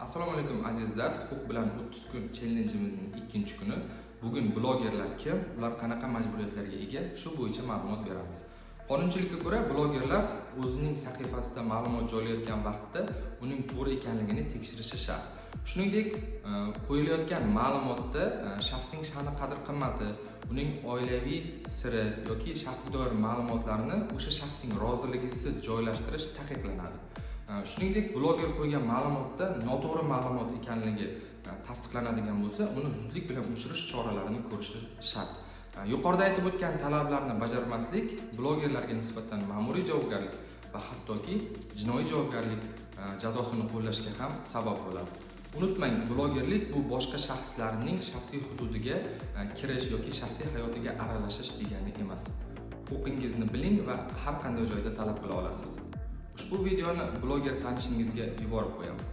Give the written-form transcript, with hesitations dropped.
Assalomu alaykum azizlar. Huquq bilan 30 kun challenge'imizning 2-kuni. Bugun blogerlar kim, ular qanaqa majburiyatlarga ega, shu bo'yicha ma'lumot beramiz. Qonunchilikka ko'ra blogerlar o'zining sahifasida ma'lumot joylayotgan vaqtda uning to'g'ri ekanligini tekshirishi shart. Shuningdek, qo'yilayotgan ma'lumotda shaxsning sha'ni qadr-qimmati, uning oilaviy siri yoki shaxsga doir ma'lumotlarni o'sha shaxsning roziligisiz joylashtirish taqiqlanadi. Shuningdek, bloger qo'ygan ma'lumotda noto'g'ri ma'lumot ekanligi tasdiqlanadigan bo'lsa, uni zudlik bilan o'chirish choralarini ko'rishi shart. Yuqorida aytib o'tgan talablarni bajarmaslik blogerlarga nisbatan ma'muriy javobgarlik va hattoki jinoiy javobgarlik jazosini qo'llashga ham sabab bo'ladi. Unutmang, blogerlik bu boshqa shaxslarning shaxsiy hududiga kirish yoki shaxsiy hayotiga aralashish degani emas. Huquqingizni biling va har qanday joyda talab qila olasiz. Ushbu videoni bloger tanishingizga yuborib qo'yamiz.